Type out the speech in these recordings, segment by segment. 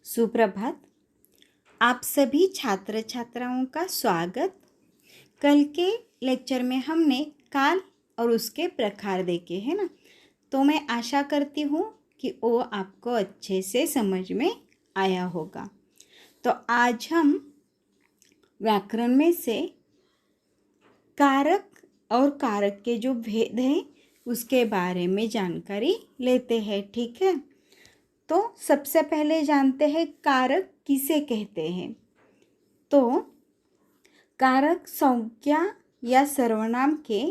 सुप्रभात। आप सभी छात्र छात्राओं का स्वागत। कल के लेक्चर में हमने काल और उसके प्रकार देखे हैं ना, तो मैं आशा करती हूँ कि वो आपको अच्छे से समझ में आया होगा। तो आज हम व्याकरण में से कारक और कारक के जो भेद हैं उसके बारे में जानकारी लेते हैं, ठीक है। तो सबसे पहले जानते हैं कारक किसे कहते हैं। तो कारक संज्ञा या सर्वनाम के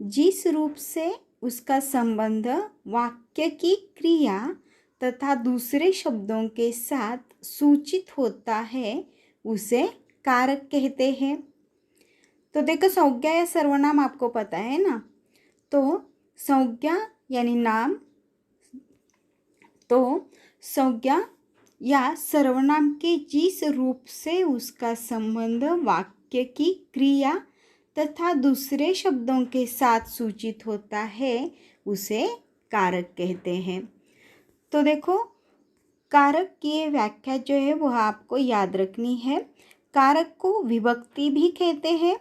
जिस रूप से उसका संबंध वाक्य की क्रिया तथा दूसरे शब्दों के साथ सूचित होता है उसे कारक कहते हैं। तो देखो, संज्ञा या सर्वनाम आपको पता है ना। तो संज्ञा यानी नाम, तो संज्ञा या सर्वनाम के जिस रूप से उसका संबंध वाक्य की क्रिया तथा दूसरे शब्दों के साथ सूचित होता है उसे कारक कहते हैं। तो देखो, कारक की व्याख्या जो है वह आपको याद रखनी है। कारक को विभक्ति भी कहते हैं।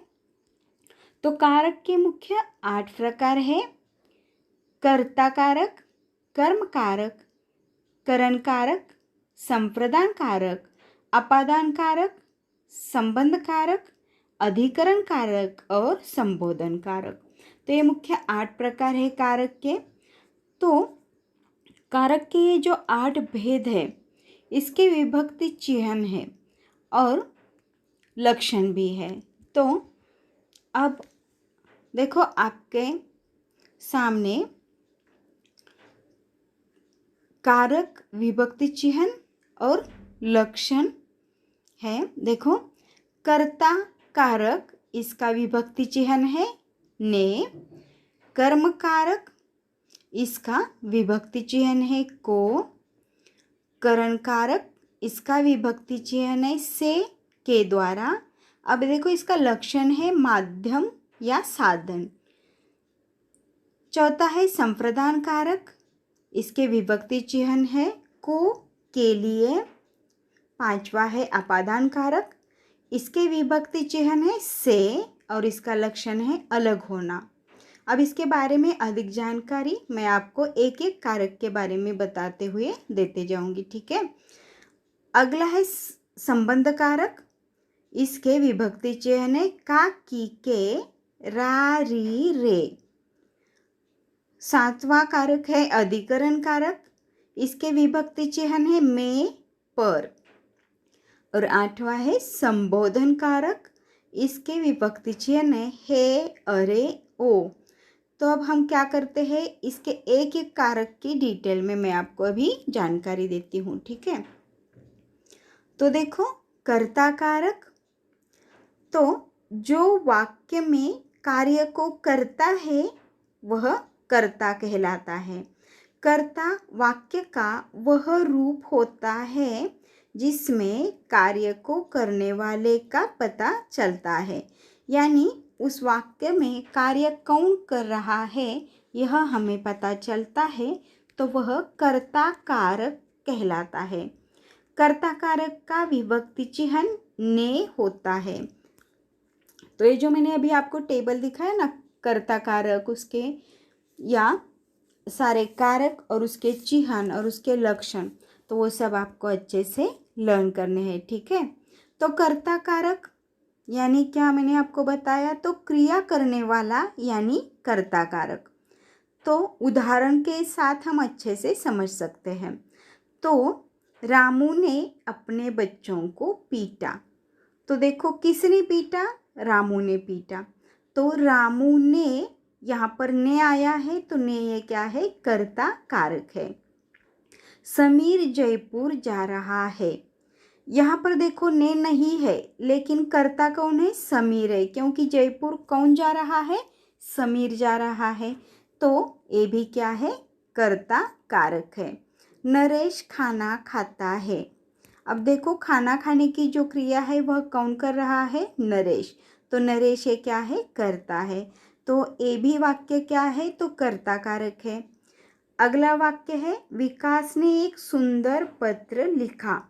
तो कारक के मुख्य 8 प्रकार है। कर्ता कारक, कर्म कारक, करण कारक, संप्रदान कारक, अपादान कारक, संबंध कारक, अधिकरण कारक और संबोधन कारक। तो ये मुख्य 8 प्रकार है कारक के। तो कारक के ये जो 8 भेद है, इसके विभक्ति चिह्न है और लक्षण भी है। तो अब देखो, आपके सामने कारक, विभक्ति चिह्न और लक्षण है। देखो, कर्ता कारक, इसका विभक्ति चिह्न है ने। कर्म कारक, इसका विभक्ति चिह्न है को। करण कारक, इसका विभक्ति चिह्न है से, के द्वारा। अब देखो, इसका लक्षण है माध्यम या साधन। चौथा है संप्रदान कारक, इसके विभक्ति चिह्न है को, के लिए। पांचवा है अपादान कारक, इसके विभक्ति चिह्न है से और इसका लक्षण है अलग होना। अब इसके बारे में अधिक जानकारी मैं आपको एक एक कारक के बारे में बताते हुए देते जाऊंगी, ठीक है। अगला है संबंध कारक, इसके विभक्ति चिह्न है का, की, के, रा, री, रे। सातवां कारक है अधिकरण कारक, इसके विभक्ति चिह्न है में, पर। और आठवां है संबोधन कारक, इसके विभक्ति चिह्न है, अरे, ओ। तो अब हम क्या करते हैं, इसके एक एक कारक की डिटेल में मैं आपको अभी जानकारी देती हूँ, ठीक है। तो देखो, कर्ता कारक, तो जो वाक्य में कार्य को करता है वह कर्ता कहलाता है। कर्ता वाक्य का वह रूप होता है जिसमें कार्य को करने वाले का पता चलता है, यानी उस वाक्य में कार्य कौन कर रहा है यह हमें पता चलता है, तो वह कर्ता कारक कहलाता है। कर्ता कारक का विभक्ति चिह्न ने होता है। तो ये जो मैंने अभी आपको टेबल दिखाया ना, कर्ता कारक, उसके या सारे कारक और उसके चिह्न और उसके लक्षण, तो वो सब आपको अच्छे से लर्न करने हैं, ठीक है। तो कर्ता कारक यानी क्या मैंने आपको बताया, तो क्रिया करने वाला यानी कर्ता कारक। तो उदाहरण के साथ हम अच्छे से समझ सकते हैं। तो रामू ने अपने बच्चों को पीटा। तो देखो, किसने पीटा, रामू ने पीटा। तो रामू ने, यहाँ पर ने आया है, तो ने ये क्या है, कर्ता कारक है। समीर जयपुर जा रहा है। यहाँ पर देखो ने नहीं है, लेकिन कर्ता कौन है, समीर है, क्योंकि जयपुर कौन जा रहा है, समीर जा रहा है। तो ये भी क्या है, कर्ता कारक है। नरेश खाना खाता है। अब देखो, खाना खाने की जो क्रिया है वह कौन कर रहा है, नरेश। तो नरेश ये क्या है, कर्ता है। तो ये भी वाक्य क्या है, तो कर्ता कारक है। अगला वाक्य है विकास ने एक सुंदर पत्र लिखा।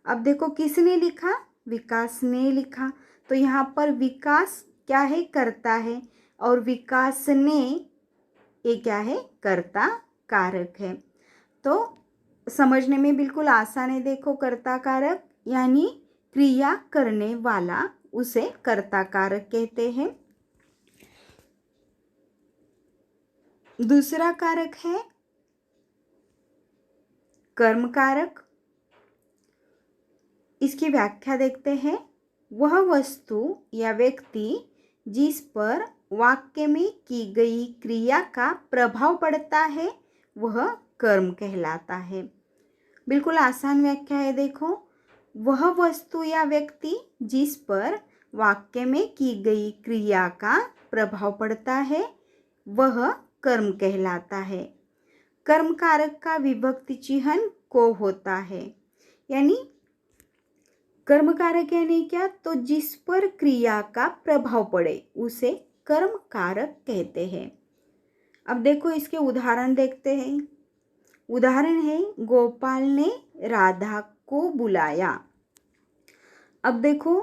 अब देखो किसने लिखा, विकास ने लिखा। तो यहाँ पर विकास क्या है, कर्ता है, और विकास ने ये क्या है, कर्ता कारक है। तो समझने में बिल्कुल आसान है। देखो कर्ता कारक यानी क्रिया करने वाला, उसे कर्ता कारक कहते हैं। दूसरा कारक है कर्म कारक। इसकी व्याख्या देखते हैं। वह वस्तु या व्यक्ति जिस पर वाक्य में की गई क्रिया का प्रभाव पड़ता है वह कर्म कहलाता है। बिल्कुल आसान व्याख्या है। देखो, वह वस्तु या व्यक्ति जिस पर वाक्य में की गई क्रिया का प्रभाव पड़ता है वह कर्म कहलाता है। कर्म कारक का विभक्ति चिह्न को होता है, यानी कर्म कारक यानी क्या, तो जिस पर क्रिया का प्रभाव पड़े उसे कर्म कारक कहते हैं। अब देखो इसके उदाहरण देखते हैं। उदाहरण है गोपाल ने राधा को बुलाया। अब देखो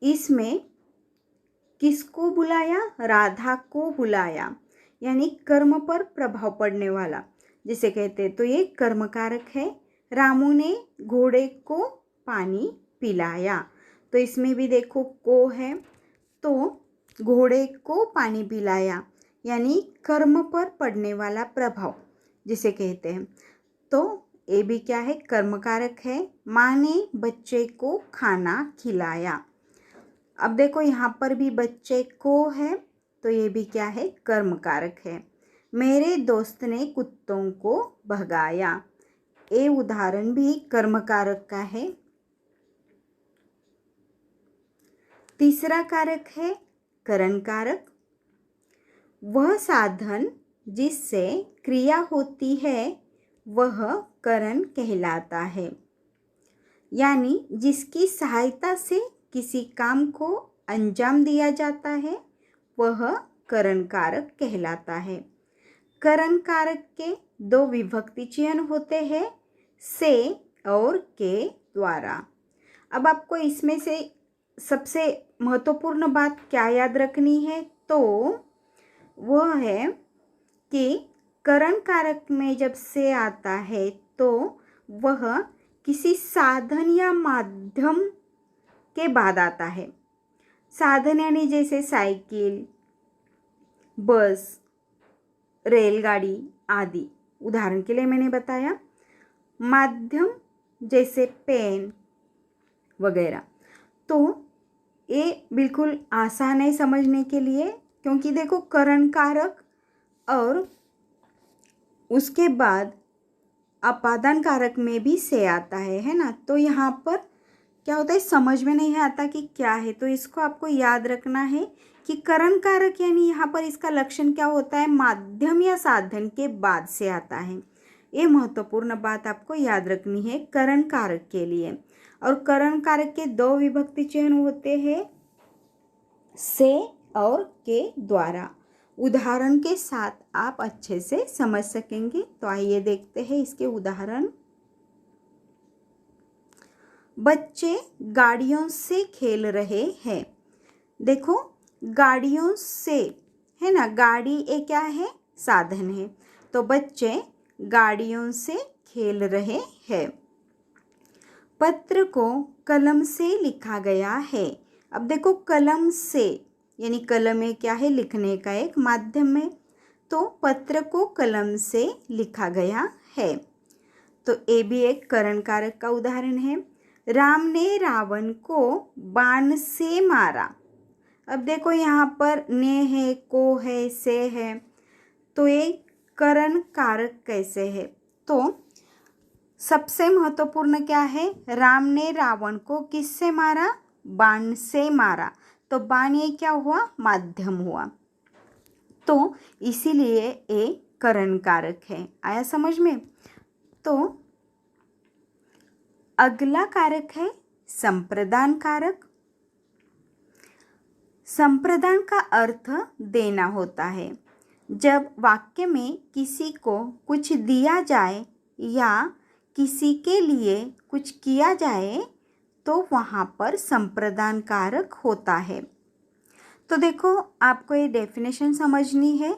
इसमें किसको बुलाया, राधा को बुलाया, यानी कर्म पर प्रभाव पड़ने वाला जिसे कहते हैं, तो ये कर्म कारक है। रामू ने घोड़े को पानी पिलाया। तो इसमें भी देखो को है, तो घोड़े को पानी पिलाया यानी कर्म पर पड़ने वाला प्रभाव जिसे कहते हैं। तो ये भी क्या है, कर्म कारक है। माँ ने बच्चे को खाना खिलाया। अब देखो यहाँ पर भी बच्चे को है, तो ये भी क्या है, कर्म कारक है। मेरे दोस्त ने कुत्तों को भगाया। ये उदाहरण भी कर्म कारक का है। तीसरा कारक है करण कारक। वह साधन जिससे क्रिया होती है वह करण कहलाता है, यानी जिसकी सहायता से किसी काम को अंजाम दिया जाता है वह करण कारक कहलाता है। करण कारक के दो विभक्ति चिह्न होते हैं, से और के द्वारा। अब आपको इसमें से सबसे महत्वपूर्ण बात क्या याद रखनी है, तो वह है कि करण कारक में जब से आता है तो वह किसी साधन या माध्यम के बाद आता है। साधन यानी जैसे साइकिल, बस, रेलगाड़ी आदि, उदाहरण के लिए मैंने बताया। माध्यम जैसे पेन वगैरह। तो ये बिल्कुल आसान है समझने के लिए, क्योंकि देखो करण कारक और उसके बाद अपादान कारक में भी से आता है ना। तो यहाँ पर क्या होता है, समझ में नहीं आता कि क्या है, तो इसको आपको याद रखना है कि करण कारक यानी यहाँ पर इसका लक्षण क्या होता है, माध्यम या साधन के बाद से आता है। ये महत्वपूर्ण बात आपको याद रखनी है करण कारक के लिए। और करण कारक के दो विभक्ति चिह्न होते हैं, से और के द्वारा। उदाहरण के साथ आप अच्छे से समझ सकेंगे। तो आइए देखते हैं इसके उदाहरण। बच्चे गाड़ियों से खेल रहे हैं। देखो गाड़ियों से है ना, गाड़ी एक क्या है, साधन है। तो बच्चे गाड़ियों से खेल रहे हैं। पत्र को कलम से लिखा गया है। अब देखो कलम से यानी कलम में क्या है, लिखने का एक माध्यम है। तो पत्र को कलम से लिखा गया है। तो ये भी एक करण कारक का उदाहरण है। राम ने रावण को बाण से मारा। अब देखो यहाँ पर ने है, को है, से है, तो ये करण कारक कैसे है, तो सबसे महत्वपूर्ण क्या है, राम ने रावण को किससे मारा, बाण से मारा। तो बाण ये क्या हुआ, माध्यम हुआ। तो इसीलिए ये करण कारक है। आया समझ में। तो अगला कारक है संप्रदान कारक। संप्रदान का अर्थ देना होता है। जब वाक्य में किसी को कुछ दिया जाए या किसी के लिए कुछ किया जाए तो वहाँ पर संप्रदान कारक होता है। तो देखो, आपको ये डेफिनेशन समझनी है।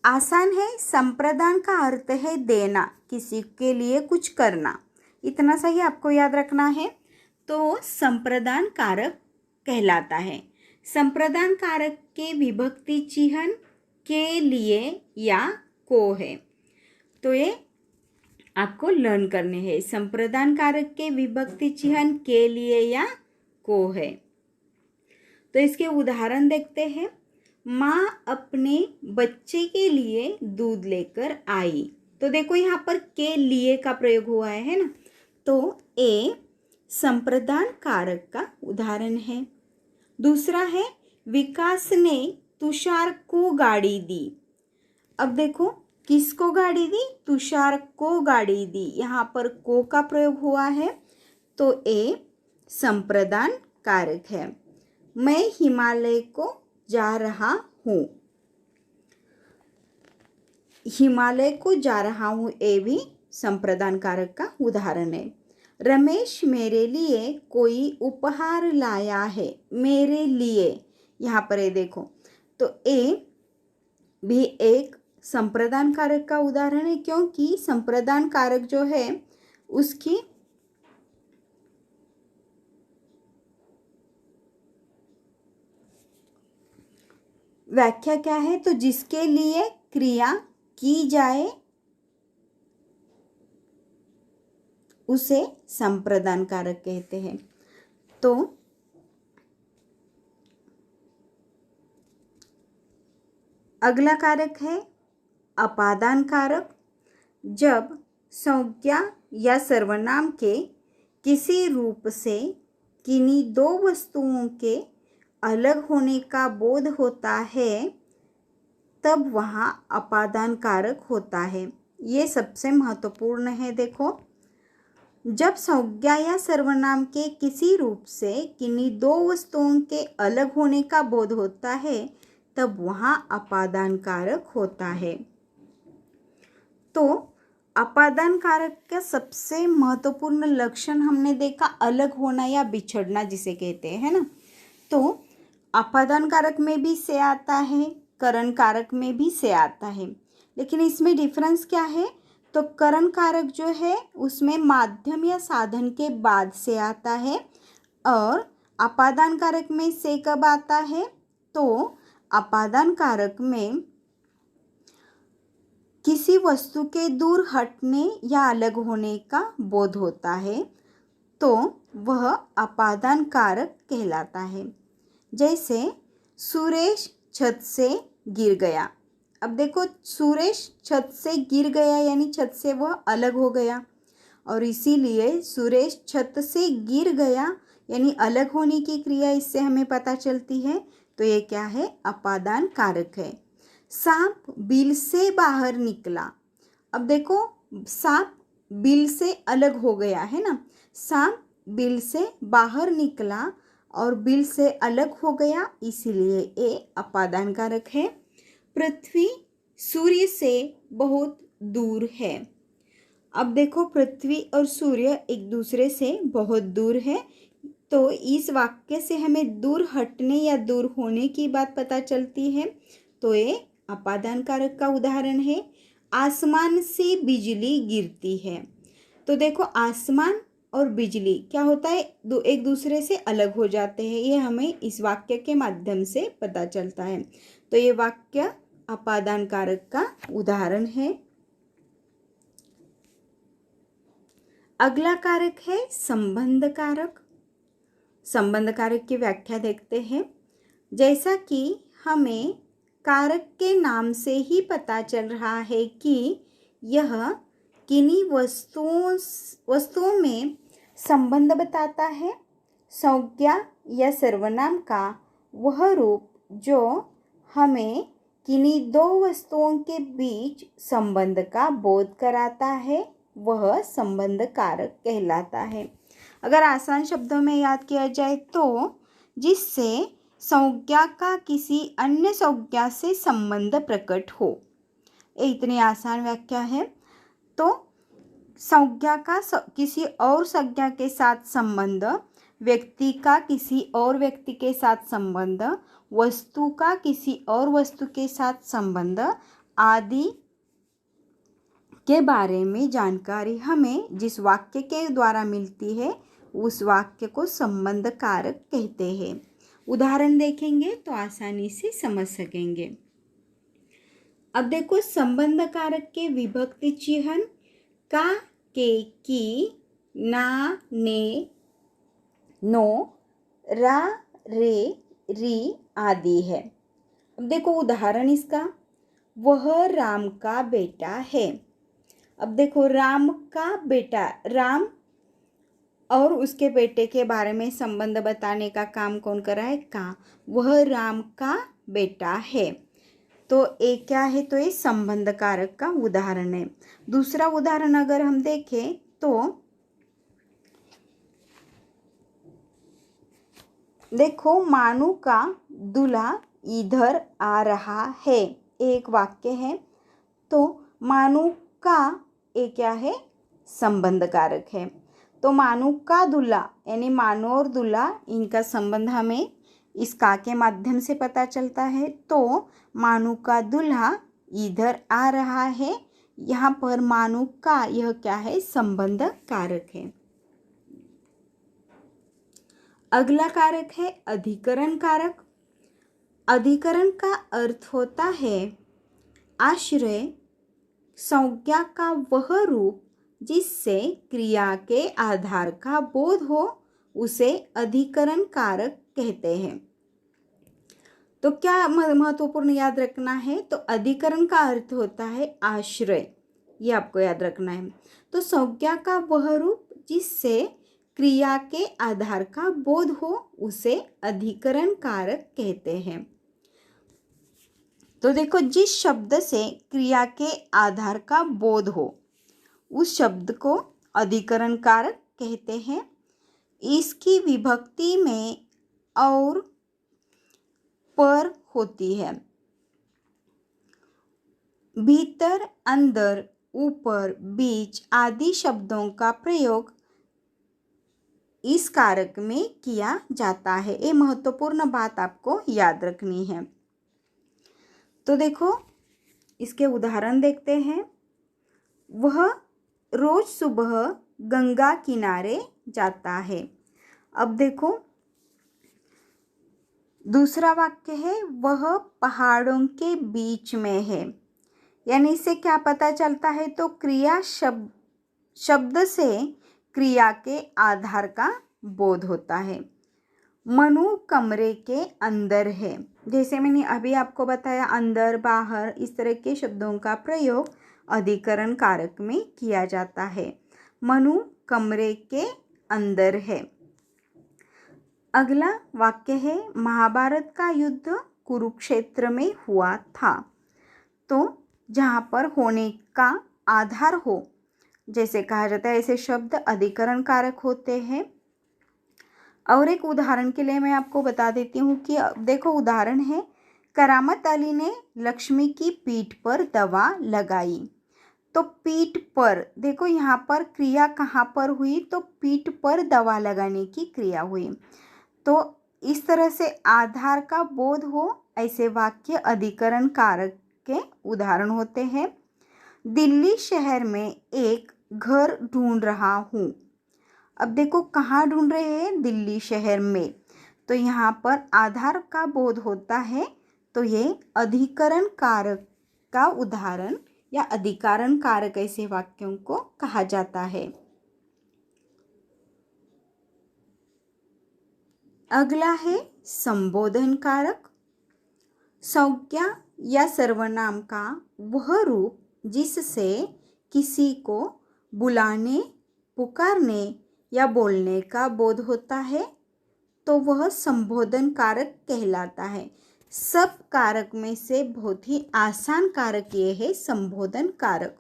आसान है। संप्रदान का अर्थ है देना, किसी के लिए कुछ करना। इतना सही आपको याद रखना है। तो संप्रदान कारक कहलाता है। संप्रदान कारक के विभक्ति चिह्न के लिए या को है। तो ये आपको लर्न करने हैं। संप्रदान कारक के विभक्ति चिह्न के लिए या को है। तो इसके उदाहरण देखते हैं। माँ अपने बच्चे के लिए दूध लेकर आई। तो देखो यहाँ पर के लिए का प्रयोग हुआ है ना। तो ए संप्रदान कारक का उदाहरण है। दूसरा है विकास ने तुषार को गाड़ी दी। अब देखो, किसको गाड़ी दी? तुषार को गाड़ी दी। यहाँ पर को का प्रयोग हुआ है। तो ए संप्रदान कारक है। मैं हिमालय को जा रहा हूँ। हिमालय को जा रहा हूँ, ये भी संप्रदान कारक का उदाहरण है। रमेश मेरे लिए कोई उपहार लाया है। मेरे लिए, यहाँ पर ये देखो, तो ए भी एक संप्रदान कारक का उदाहरण है, क्योंकि संप्रदान कारक जो है उसकी व्याख्या क्या है? तो जिसके लिए क्रिया की जाए उसे संप्रदान कारक कहते हैं। तो अगला कारक है अपादान कारक। जब संज्ञा या सर्वनाम के किसी रूप से किन्हीं दो वस्तुओं के अलग होने का बोध होता है तब वहाँ अपादान कारक होता है। ये सबसे महत्वपूर्ण है। देखो, जब संज्ञा या सर्वनाम के किसी रूप से किन्हीं दो वस्तुओं के अलग होने का बोध होता है तब वहाँ अपादान कारक होता है। तो अपादान कारक का सबसे महत्वपूर्ण लक्षण हमने देखा अलग होना या बिछड़ना, जिसे कहते हैं ना। तो अपादान कारक में भी से आता है, करण कारक में भी से आता है, लेकिन इसमें डिफरेंस क्या है? तो करण कारक जो है उसमें माध्यम या साधन के बाद से आता है, और अपादान कारक में से कब आता है? तो अपादान कारक में किसी वस्तु के दूर हटने या अलग होने का बोध होता है, तो वह अपादान कारक कहलाता है। जैसे सुरेश छत से गिर गया। अब देखो, सुरेश छत से गिर गया यानी छत से वह अलग हो गया, और इसीलिए सुरेश छत से गिर गया यानी अलग होने की क्रिया इससे हमें पता चलती है। तो ये क्या है? अपादान कारक है। सांप बिल से बाहर निकला। अब देखो, सांप बिल से अलग हो गया है ना। सांप बिल से बाहर निकला और बिल से अलग हो गया, इसीलिए ये अपादान कारक है। पृथ्वी सूर्य से बहुत दूर है। अब देखो, पृथ्वी और सूर्य एक दूसरे से बहुत दूर है, तो इस वाक्य से हमें दूर हटने या दूर होने की बात पता चलती है। तो ये अपादान कारक का उदाहरण है। आसमान से बिजली गिरती है। तो देखो, आसमान और बिजली क्या होता है? एक दूसरे से अलग हो जाते हैं। ये हमें इस वाक्य के माध्यम से पता चलता है। तो ये वाक्य अपादान कारक का उदाहरण है। अगला कारक है संबंध कारक। संबंध कारक की व्याख्या देखते हैं। जैसा कि हमें कारक के नाम से ही पता चल रहा है कि यह किन्हीं वस्तुओं में संबंध बताता है। संज्ञा या सर्वनाम का वह रूप जो हमें किन्हीं दो वस्तुओं के बीच संबंध का बोध कराता है वह संबंध कारक कहलाता है। अगर आसान शब्दों में याद किया जाए तो जिससे संज्ञा का किसी अन्य संज्ञा से संबंध प्रकट हो। ये इतनी आसान व्याख्या है। तो संज्ञा का किसी और संज्ञा के साथ संबंध, व्यक्ति का किसी और व्यक्ति के साथ संबंध, वस्तु का किसी और वस्तु के साथ संबंध आदि के बारे में जानकारी हमें जिस वाक्य के द्वारा मिलती है उस वाक्य को संबंध कारक कहते हैं। उदाहरण देखेंगे तो आसानी से समझ सकेंगे। अब देखो, संबंध कारक के विभक्ति चिह्न का, के, की, ना, ने, नो, रा, रे, री आदि है। अब देखो उदाहरण इसका, वह राम का बेटा है। अब देखो, राम का बेटा, राम और उसके बेटे के बारे में संबंध बताने का काम कौन कर रहा है? का। वह राम का बेटा है। तो एक क्या है? तो ये संबंध कारक का उदाहरण है। दूसरा उदाहरण अगर हम देखें तो देखो, मानू का दूल्हा इधर आ रहा है, एक वाक्य है। तो मानू का एक क्या है? संबंध कारक है। तो मानू का दूल्हा यानी मानू और दूल्हा, इनका संबंध हमें इस का के माध्यम से पता चलता है। तो मानू का दूल्हा इधर आ रहा है, यहाँ पर मानू का यह क्या है? संबंध कारक है। अगला कारक है अधिकरण कारक। अधिकरण का अर्थ होता है आश्रय, संज्ञा का वह रूप जिससे क्रिया के आधार का बोध हो, उसे अधिकरण कारक कहते हैं। तो क्या महत्वपूर्ण याद रखना है? तो अधिकरण का अर्थ होता है आश्रय, ये आपको याद रखना है। तो संज्ञा का वह रूप जिससे क्रिया के आधार का बोध हो, उसे अधिकरण कारक कहते हैं। तो देखो, जिस शब्द से क्रिया के आधार का बोध हो उस शब्द को अधिकरण कारक कहते हैं। इसकी विभक्ति में और, पर होती है। भीतर, अंदर, ऊपर, बीच आदि शब्दों का प्रयोग इस कारक में किया जाता है। ये महत्वपूर्ण बात आपको याद रखनी है। तो देखो, इसके उदाहरण देखते हैं। वह रोज सुबह गंगा किनारे जाता है। अब देखो, दूसरा वाक्य है वह पहाड़ों के बीच में है, यानी इससे क्या पता चलता है? तो क्रिया शब्द से क्रिया के आधार का बोध होता है। मनु कमरे के अंदर है, जैसे मैंने अभी आपको बताया, अंदर, बाहर, इस तरह के शब्दों का प्रयोग अधिकरण कारक में किया जाता है। मनु कमरे के अंदर है। अगला वाक्य है महाभारत का युद्ध कुरुक्षेत्र में हुआ था। तो जहाँ पर होने का आधार हो, जैसे कहा जाता है, ऐसे शब्द अधिकरण कारक होते हैं। और एक उदाहरण के लिए मैं आपको बता देती हूँ कि देखो, उदाहरण है करामत अली ने लक्ष्मी की पीठ पर दवा लगाई। तो पीठ पर, देखो यहाँ पर क्रिया कहाँ पर हुई? तो पीठ पर दवा लगाने की क्रिया हुई। तो इस तरह से आधार का बोध हो, ऐसे वाक्य अधिकरण कारक के उदाहरण होते हैं। दिल्ली शहर में एक घर ढूंढ रहा हूँ। अब देखो, कहाँ ढूंढ रहे हैं? दिल्ली शहर में। तो यहाँ पर आधार का बोध होता है, तो ये अधिकरण कारक का उदाहरण या अधिकरण कारक ऐसे वाक्यों को कहा जाता है। अगला है संबोधन कारक। संज्ञा या सर्वनाम का वह रूप जिससे किसी को बुलाने, पुकारने या बोलने का बोध होता है, तो वह संबोधन कारक कहलाता है। सब कारक में से बहुत ही आसान कारक ये है संबोधन कारक,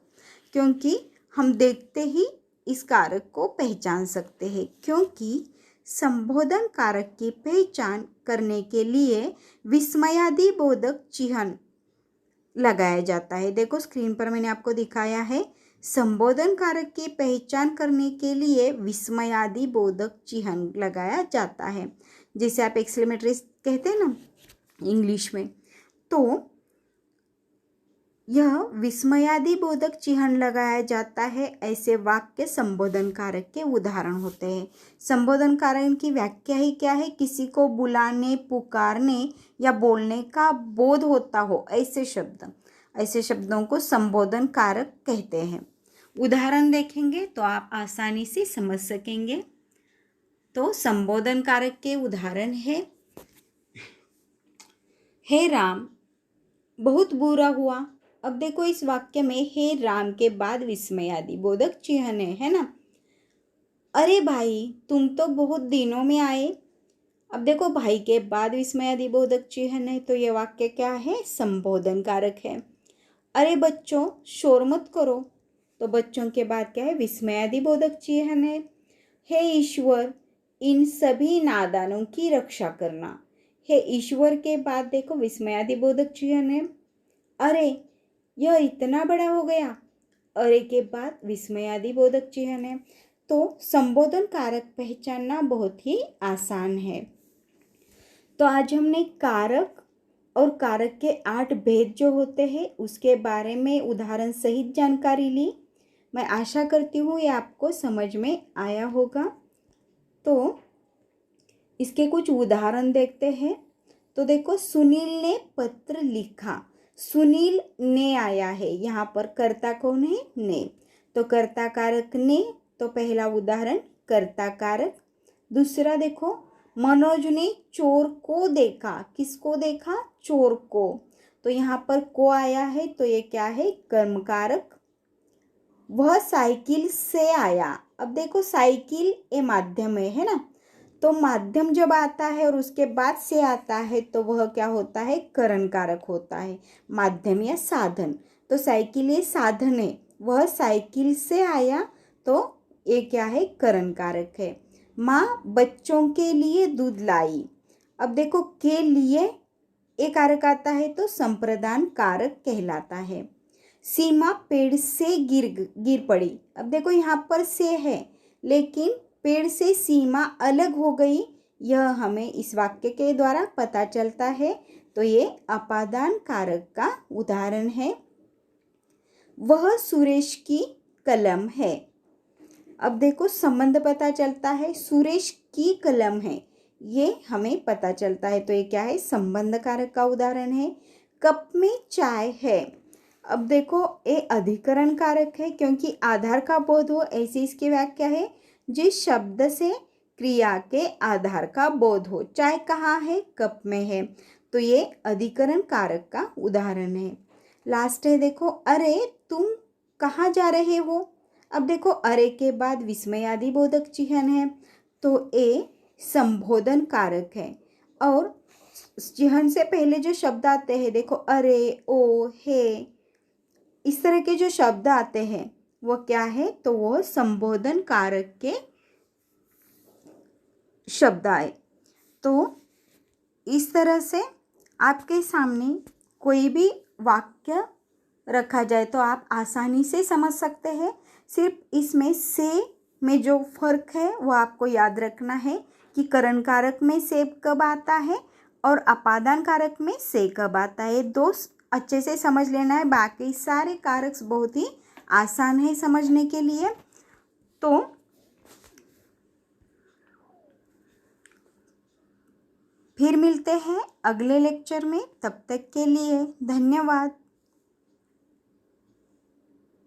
क्योंकि हम देखते ही इस कारक को पहचान सकते हैं, क्योंकि संबोधन कारक की पहचान करने के लिए विस्मयादि बोधक चिन्ह लगाया जाता है। देखो स्क्रीन पर मैंने आपको दिखाया है, संबोधन कारक की पहचान करने के लिए विस्मयादि बोधक चिन्ह लगाया जाता है, जिसे आप एक्सक्लेमेटरी कहते हैं ना इंग्लिश में। तो यह विस्मयादि बोधक चिन्ह लगाया जाता है, ऐसे वाक्य संबोधन कारक के उदाहरण होते हैं। संबोधन कारक की व्याख्या ही क्या है? किसी को बुलाने, पुकारने या बोलने का बोध होता हो, ऐसे शब्द, ऐसे शब्दों को संबोधन कारक कहते हैं। उदाहरण देखेंगे तो आप आसानी से समझ सकेंगे। तो संबोधन कारक के उदाहरण है, हे राम बहुत बुरा हुआ। अब देखो इस वाक्य में हे राम के बाद विस्मयादि बोधक चिन्ह है ना। अरे भाई तुम तो बहुत दिनों में आए। अब देखो भाई के बाद विस्मयादि बोधक चिन्ह है, तो ये वाक्य क्या है? संबोधन कारक है। अरे बच्चों शोर मत करो, तो बच्चों के बाद क्या है? विस्मयादि बोधक चिन्ह है। हे ईश्वर इन सभी नादानों की रक्षा करना। हे ईश्वर के बाद देखो विस्मयादि बोधक चिन्ह है। अरे यह इतना बड़ा हो गया, अरे के बाद विस्मयादि बोधक चिन्ह है। तो संबोधन कारक पहचानना बहुत ही आसान है। तो आज हमने कारक और कारक के 8 भेद जो होते हैं उसके बारे में उदाहरण सहित जानकारी ली। मैं आशा करती हूँ ये आपको समझ में आया होगा। तो इसके कुछ उदाहरण देखते हैं। तो देखो सुनील ने पत्र लिखा, सुनील ने आया है, यहाँ पर कर्ता कौन है? ने। तो कर्ता कारक ने, तो पहला उदाहरण कर्ता कारक। दूसरा देखो मनोज ने चोर को देखा, किसको देखा? चोर को, तो यहाँ पर को आया है, तो ये क्या है? कर्म कारक। वह साइकिल से आया। अब देखो साइकिल ये माध्यम है ना, तो माध्यम जब आता है और उसके बाद से आता है तो वह क्या होता है? करण कारक होता है, माध्यम या साधन। तो साइकिल ये साधन है, वह साइकिल से आया, तो ये क्या है? करण कारक है। माँ बच्चों के लिए दूध लाई। अब देखो के लिए एक कारक आता है तो संप्रदान कारक कहलाता है। सीमा पेड़ से गिर पड़ी। अब देखो यहाँ पर से है, लेकिन पेड़ से सीमा अलग हो गई, यह हमें इस वाक्य के द्वारा पता चलता है, तो ये अपादान कारक का उदाहरण है। वह सुरेश की कलम है। अब देखो संबंध पता चलता है, सुरेश की कलम है, ये हमें पता चलता है, तो ये क्या है? संबंध कारक का उदाहरण है। कप में चाय है। अब देखो ये अधिकरण कारक है, क्योंकि आधार का बोध हो ऐसी इसकी व्याख्या है, जिस शब्द से क्रिया के आधार का बोध हो। चाय कहाँ है? कप में है, तो ये अधिकरण कारक का उदाहरण है। लास्ट है देखो अरे तुम कहाँ जा रहे हो। अब देखो अरे के बाद विस्मयादि बोधक चिन्ह है, तो ये संबोधन कारक है। और चिन्ह से पहले जो शब्द आते हैं, देखो अरे, ओ, हे, इस तरह के जो शब्द आते हैं वो क्या है? तो वो संबोधन कारक के शब्द आए। तो इस तरह से आपके सामने कोई भी वाक्य रखा जाए तो आप आसानी से समझ सकते हैं। सिर्फ इसमें से में जो फर्क है वो आपको याद रखना है कि करण कारक में से कब आता है और अपादान कारक में से कब आता है। दो अच्छे से समझ लेना है, बाकी सारे कारक बहुत ही आसान है समझने के लिए। तो फिर मिलते हैं अगले लेक्चर में, तब तक के लिए धन्यवाद।